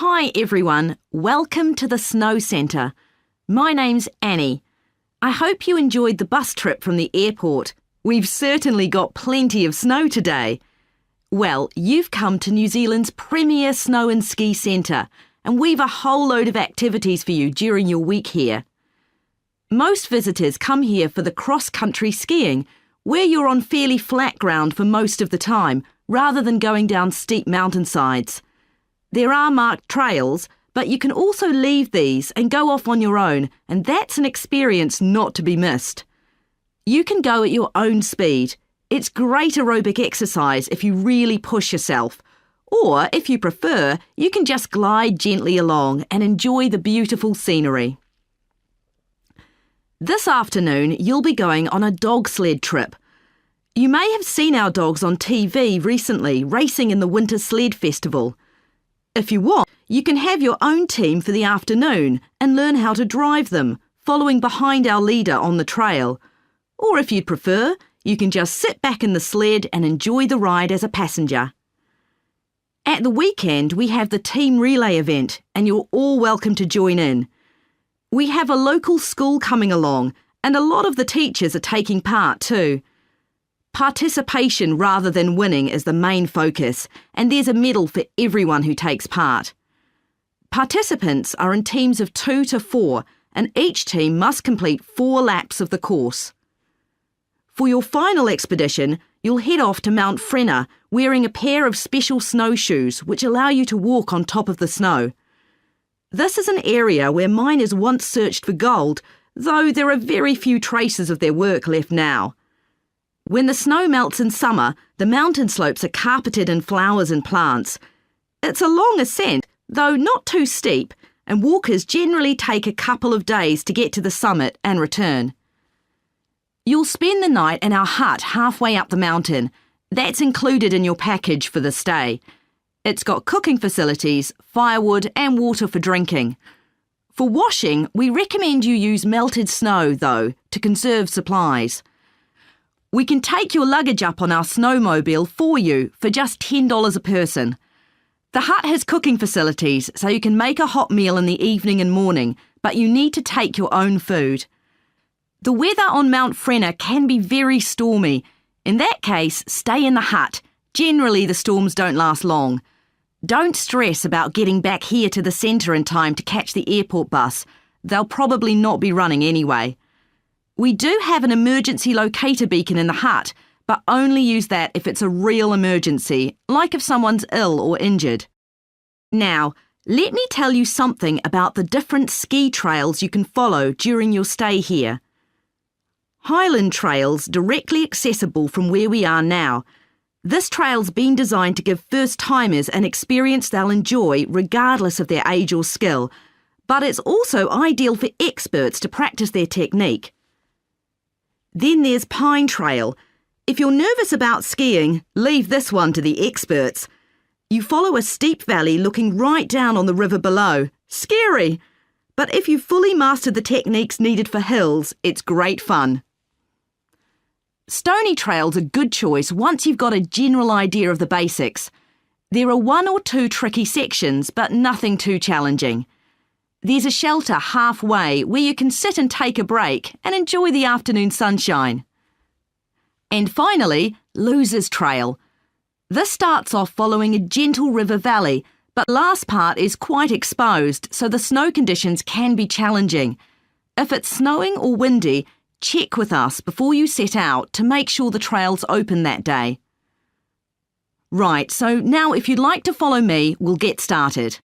Hi everyone, welcome to the Snow Centre. My name's Annie. I hope you enjoyed the bus trip from the airport. We've certainly got plenty of snow today. Well, you've come to New Zealand's premier snow and ski centre, and we've a whole load of activities for you during your week here. Most visitors come here for the cross-country skiing, where you're on fairly flat ground for most of the time, rather than going down steep mountainsides. There are marked trails, but you can also leave these and go off on your own, and that's an experience not to be missed. You can go at your own speed. It's great aerobic exercise if you really push yourself. Or, if you prefer, you can just glide gently along and enjoy the beautiful scenery. This afternoon, you'll be going on a dog sled trip. You may have seen our dogs on TV recently racing in the Winter Sled Festival. If you want, you can have your own team for the afternoon and learn how to drive them, following behind our leader on the trail. Or if you'd prefer, you can just sit back in the sled and enjoy the ride as a passenger. At the weekend, we have the team relay event, and you're all welcome to join in. We have a local school coming along, and a lot of the teachers are taking part too. Participation rather than winning is the main focus, and there's a medal for everyone who takes part. Participants are in teams of 2 to 4, and each team must complete 4 laps of the course. For your final expedition, you'll head off to Mount Frenna wearing a pair of special snowshoes which allow you to walk on top of the snow. This is an area where miners once searched for gold, though there are very few traces of their work left now. When the snow melts in summer, the mountain slopes are carpeted in flowers and plants. It's a long ascent, though not too steep, and walkers generally take a couple of days to get to the summit and return. You'll spend the night in our hut halfway up the mountain. That's included in your package for the stay. It's got cooking facilities, firewood and water for drinking. For washing, we recommend you use melted snow, though, to conserve supplies. We can take your luggage up on our snowmobile for you for just $10 a person. The hut has cooking facilities, so you can make a hot meal in the evening and morning, but you need to take your own food. The weather on Mount Frenna can be very stormy. In that case, stay in the hut. Generally, the storms don't last long. Don't stress about getting back here to the centre in time to catch the airport bus. They'll probably not be running anyway. We do have an emergency locator beacon in the hut, but only use that if it's a real emergency, like if someone's ill or injured. Now, let me tell you something about the different ski trails you can follow during your stay here. Highland Trail's directly accessible from where we are now. This trail's been designed to give first-timers an experience they'll enjoy regardless of their age or skill, but it's also ideal for experts to practice their technique. Then there's Pine Trail. If you're nervous about skiing, leave this one to the experts. You follow a steep valley looking right down on the river below. Scary! But if you've fully mastered the techniques needed for hills, it's great fun. Stony Trail's a good choice once you've got a general idea of the basics. There are 1 or 2 tricky sections, but nothing too challenging. There's a shelter halfway where you can sit and take a break and enjoy the afternoon sunshine. And finally, Losers Trail. This starts off following a gentle river valley, but the last part is quite exposed, so the snow conditions can be challenging. If it's snowing or windy, check with us before you set out to make sure the trail's open that day. Right, so now if you'd like to follow me, we'll get started.